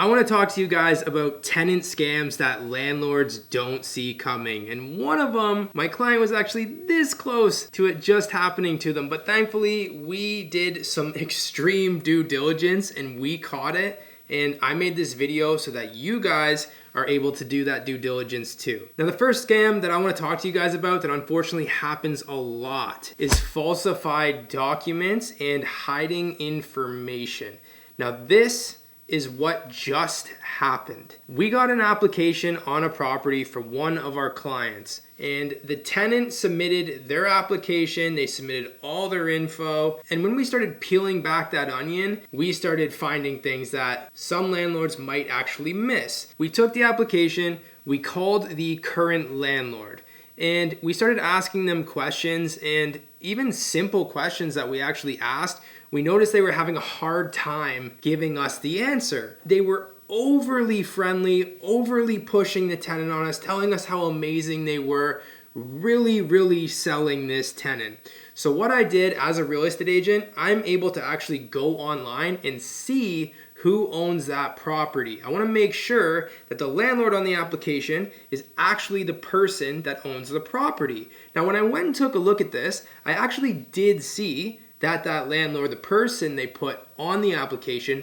I want to talk to you guys about tenant scams that landlords don't see coming. And one of them, my client was actually this close to it just happening to them. But thankfully, we did some extreme due diligence and we caught it. And I made this video so that you guys are able to do that due diligence too. Now, the first scam that I want to talk to you guys about that unfortunately happens a lot is falsified documents and hiding information. Now, this is what just happened. We got an application on a property for one of our clients, and the tenant submitted their application, they submitted all their info, and when we started peeling back that onion, we started finding things that some landlords might actually miss. We took the application, we called the current landlord, and we started asking them questions, and even simple questions that we actually asked, we noticed they were having a hard time giving us the answer. They were overly friendly, overly pushing the tenant on us, telling us how amazing they were, really selling this tenant. So what I did as a real estate agent, I'm able to actually go online and see who owns that property. I want to make sure that the landlord on the application is actually the person that owns the property. Now, when I went and took a look at this, I actually did see that landlord, the person they put on the application,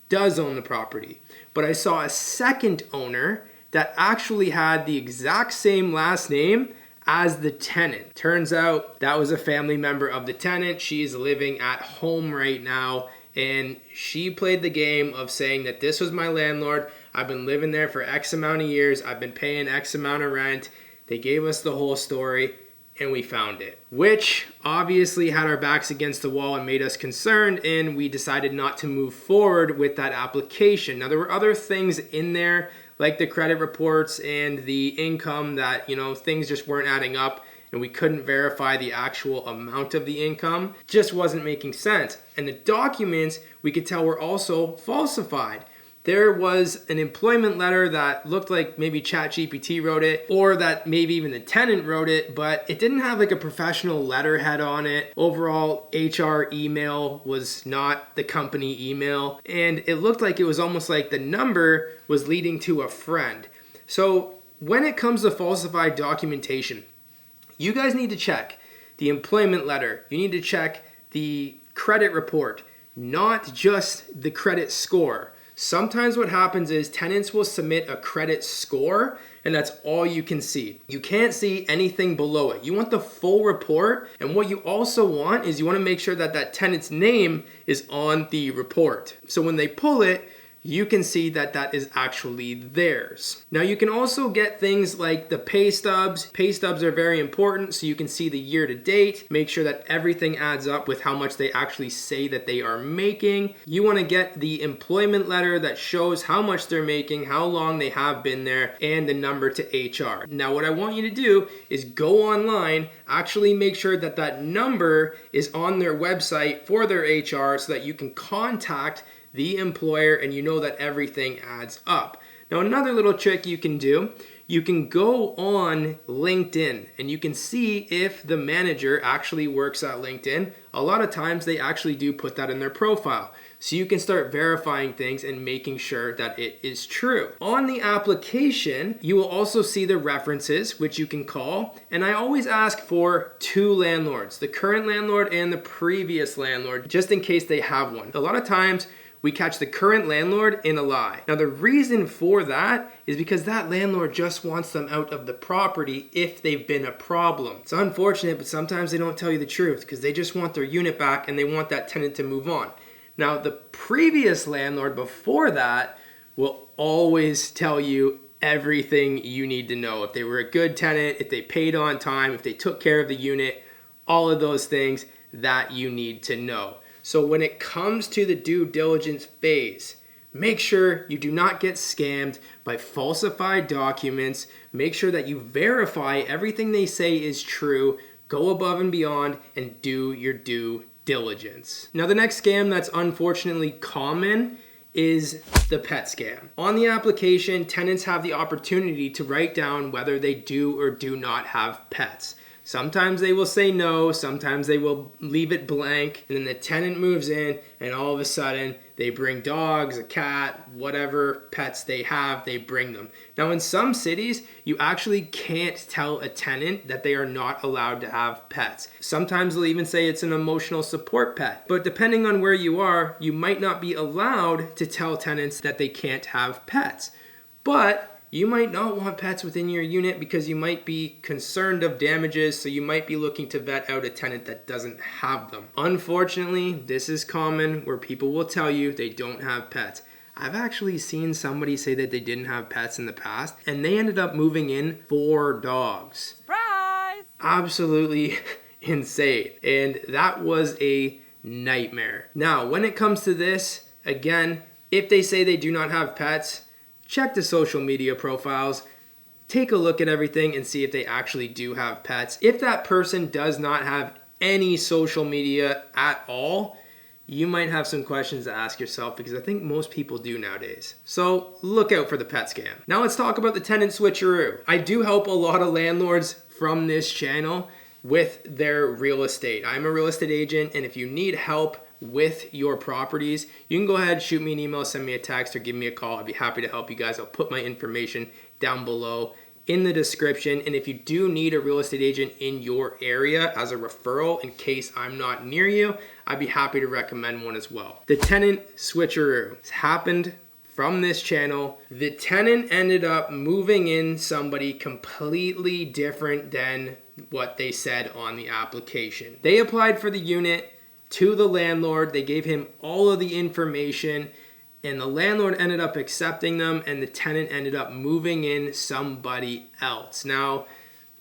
does own the property. But I saw a second owner that actually had the exact same last name as the tenant. Turns out that was a family member of the tenant. She is living at home right now, and she played the game of saying that this was my landlord. I've been living there for X amount of years. I've been paying X amount of rent. They gave us the whole story, and we found it, which obviously had our backs against the wall and made us concerned, and we decided not to move forward with that application. Now, there were other things in there, like the credit reports and the income that, things just weren't adding up, and we couldn't verify the actual amount of the income. Just wasn't making sense. And the documents, we could tell, were also falsified. There was an employment letter that looked like maybe ChatGPT wrote it, or that maybe even the tenant wrote it, but it didn't have like a professional letterhead on it. Overall, HR email was not the company email, and it looked like it was almost like the number was leading to a friend. So when it comes to falsified documentation, you guys need to check the employment letter. You need to check the credit report, not just the credit score. Sometimes what happens is tenants will submit a credit score, and that's all you can see. You can't see anything below it. You want the full report, and what you also want is you want to make sure that that tenant's name is on the report. So when they pull it, you can see that that is actually theirs. Now, you can also get things like the pay stubs. Pay stubs are very important, so you can see the year to date, make sure that everything adds up with how much they actually say that they are making. You want to get the employment letter that shows how much they're making, how long they have been there, and the number to HR. Now, what I want you to do is go online, actually make sure that that number is on their website for their HR so that you can contact the employer and you know that everything adds up. Now, another little trick you can do, you can go on LinkedIn and you can see if the manager actually works at LinkedIn. A lot of times they actually do put that in their profile. So you can start verifying things and making sure that it is true. On the application, you will also see the references, which you can call. And I always ask for two landlords, the current landlord and the previous landlord, just in case they have one. A lot of times, we catch the current landlord in a lie. Now, the reason for that is because that landlord just wants them out of the property if they've been a problem. It's unfortunate, but sometimes they don't tell you the truth because they just want their unit back and they want that tenant to move on. Now, the previous landlord before that will always tell you everything you need to know. If they were a good tenant, if they paid on time, if they took care of the unit, all of those things that you need to know. So when it comes to the due diligence phase, make sure you do not get scammed by falsified documents. Make sure that you verify everything they say is true. Go above and beyond and do your due diligence. Now, the next scam that's unfortunately common is the pet scam. On the application, tenants have the opportunity to write down whether they do or do not have pets. Sometimes they will say no, sometimes they will leave it blank, and then the tenant moves in and all of a sudden they bring dogs, a cat, whatever pets they have, they bring them. Now in some cities, you actually can't tell a tenant that they are not allowed to have pets. Sometimes they'll even say it's an emotional support pet. But depending on where you are, you might not be allowed to tell tenants that they can't have pets. But you might not want pets within your unit because you might be concerned of damages, so you might be looking to vet out a tenant that doesn't have them. Unfortunately, this is common where people will tell you they don't have pets. I've actually seen somebody say that they didn't have pets in the past, and they ended up moving in 4 dogs. Surprise! Absolutely insane. And that was a nightmare. Now, when it comes to this, again, if they say they do not have pets, check the social media profiles, take a look at everything and see if they actually do have pets. If that person does not have any social media at all, you might have some questions to ask yourself because I think most people do nowadays. So look out for the pet scam. Now let's talk about the tenant switcheroo. I do help a lot of landlords from this channel with their real estate. I'm a real estate agent, and if you need help with your properties, you can go ahead, shoot me an email, send me a text, or give me a call. I'd be happy to help you guys. I'll put my information down below in the description. And if you do need a real estate agent in your area as a referral in case I'm not near you, I'd be happy to recommend one as well. The tenant switcheroo. It's happened from this channel. The tenant ended up moving in somebody completely different than what they said on the application. They applied for the unit to the landlord. They gave him all of the information, and the landlord ended up accepting them, and the tenant ended up moving in somebody else. Now,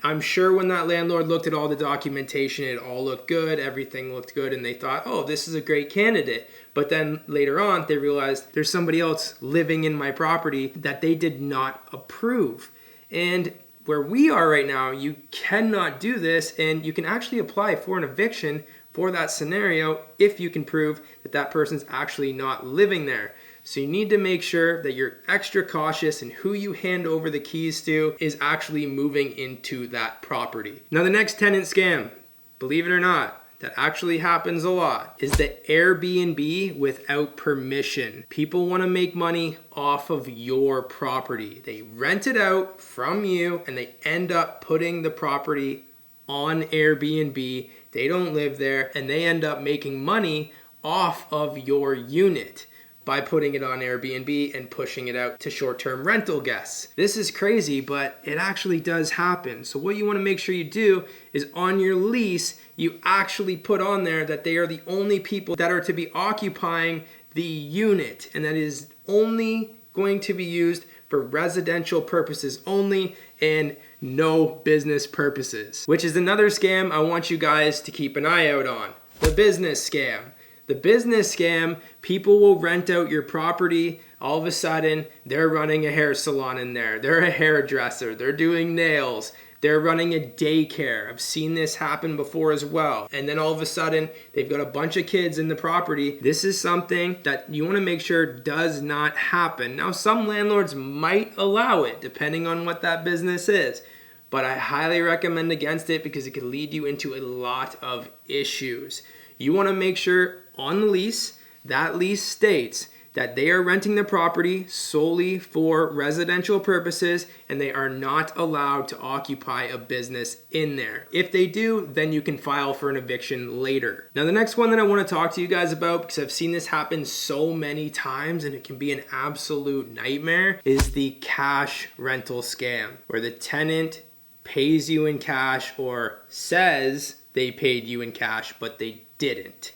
I'm sure when that landlord looked at all the documentation, it all looked good, everything looked good, and they thought, oh, this is a great candidate. But then later on, they realized there's somebody else living in my property that they did not approve. And where we are right now, you cannot do this, and you can actually apply for an eviction for that scenario if you can prove that that person's actually not living there. So you need to make sure that you're extra cautious in who you hand over the keys to is actually moving into that property. Now the next tenant scam, believe it or not, that actually happens a lot, is the Airbnb without permission. People want to make money off of your property. They rent it out from you and they end up putting the property on Airbnb. They don't live there and they end up making money off of your unit by putting it on Airbnb and pushing it out to short-term rental guests. This is crazy, but it actually does happen. So what you want to make sure you do is on your lease, you actually put on there that they are the only people that are to be occupying the unit, and that is only going to be used for residential purposes only and no business purposes, which is another scam I want you guys to keep an eye out on. The business scam. The business scam, people will rent out your property. All of a sudden, they're running a hair salon in there. They're a hairdresser. They're doing nails. They're running a daycare. I've seen this happen before as well. And then all of a sudden, they've got a bunch of kids in the property. This is something that you want to make sure does not happen. Now, some landlords might allow it, depending on what that business is. But I highly recommend against it because it could lead you into a lot of issues. You want to make sure on the lease, that lease states that they are renting the property solely for residential purposes and they are not allowed to occupy a business in there. If they do, then you can file for an eviction later. Now, the next one that I want to talk to you guys about, because I've seen this happen so many times and it can be an absolute nightmare, is the cash rental scam, where the tenant pays you in cash or says they paid you in cash, but they didn't.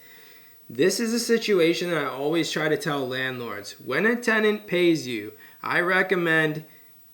This is a situation that I always try to tell landlords. When a tenant pays you, I recommend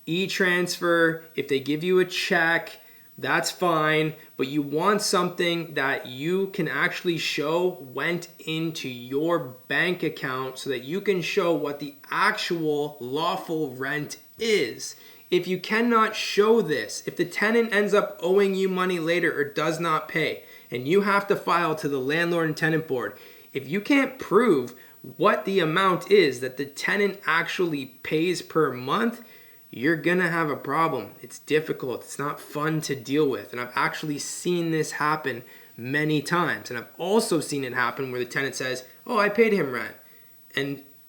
e-transfer. If they give you a check, that's fine, but you want something that you can actually show went into your bank account so that you can show what the actual lawful rent is. If you cannot show this, if the tenant ends up owing you money later or does not pay, and you have to file to the landlord and tenant board, if you can't prove what the amount is that the tenant actually pays per month, you're gonna have a problem. It's difficult. It's not fun to deal with. And I've actually seen this happen many times. And I've also seen it happen where the tenant says, oh, I paid him rent,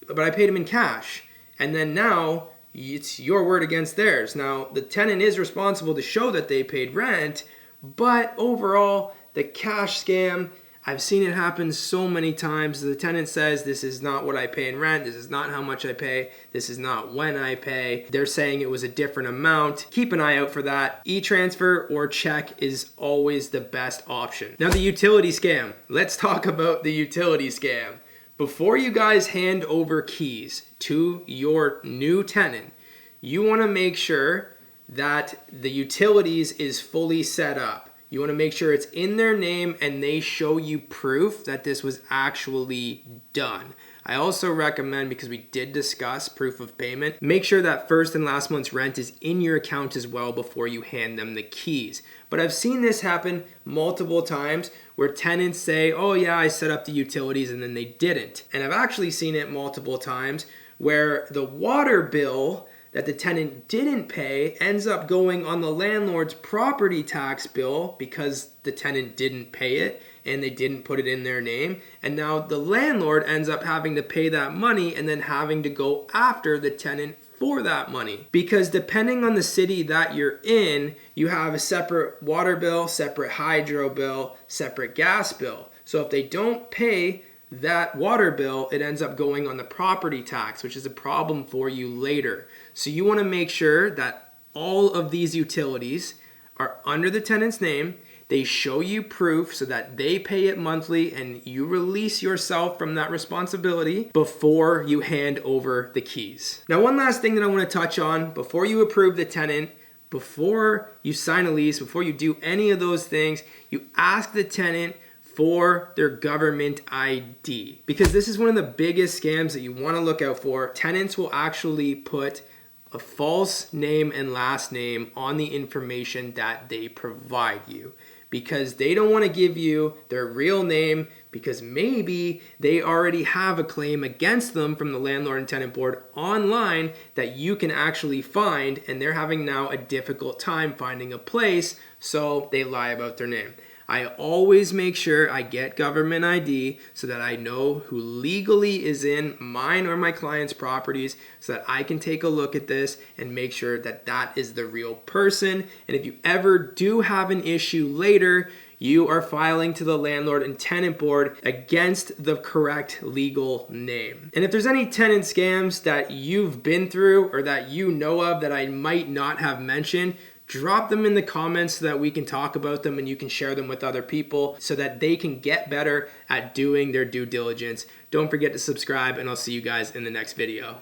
but I paid him in cash. And then now it's your word against theirs. Now, the tenant is responsible to show that they paid rent, but overall, the cash scam, I've seen it happen so many times. The tenant says, this is not what I pay in rent. This is not how much I pay. This is not when I pay. They're saying it was a different amount. Keep an eye out for that. E-transfer or check is always the best option. Now, the utility scam. Let's talk about the utility scam. Before you guys hand over keys to your new tenant, you want to make sure that the utilities is fully set up. You want to make sure it's in their name and they show you proof that this was actually done. I also recommend, because we did discuss proof of payment, make sure that first and last month's rent is in your account as well before you hand them the keys. But I've seen this happen multiple times where tenants say, oh yeah, I set up the utilities, and then they didn't. And I've actually seen it multiple times where the water bill that the tenant didn't pay ends up going on the landlord's property tax bill because the tenant didn't pay it and they didn't put it in their name. And now the landlord ends up having to pay that money and then having to go after the tenant for that money. Because depending on the city that you're in, you have a separate water bill, separate hydro bill, separate gas bill. So if they don't pay that water bill, it ends up going on the property tax, which is a problem for you later. So you want to make sure that all of these utilities are under the tenant's name. They show you proof so that they pay it monthly and you release yourself from that responsibility before you hand over the keys. Now, one last thing that I want to touch on before you approve the tenant, before you sign a lease, before you do any of those things, you ask the tenant for their government ID, because this is one of the biggest scams that you want to look out for. Tenants will actually put a false name and last name on the information that they provide you, because they don't want to give you their real name, because maybe they already have a claim against them from the landlord and tenant board online that you can actually find, and they're having now a difficult time finding a place, so they lie about their name. I always make sure I get government ID so that I know who legally is in mine or my client's properties, so that I can take a look at this and make sure that that is the real person. And if you ever do have an issue later, you are filing to the landlord and tenant board against the correct legal name. And if there's any tenant scams that you've been through or that you know of that I might not have mentioned, drop them in the comments so that we can talk about them and you can share them with other people so that they can get better at doing their due diligence. Don't forget to subscribe, and I'll see you guys in the next video.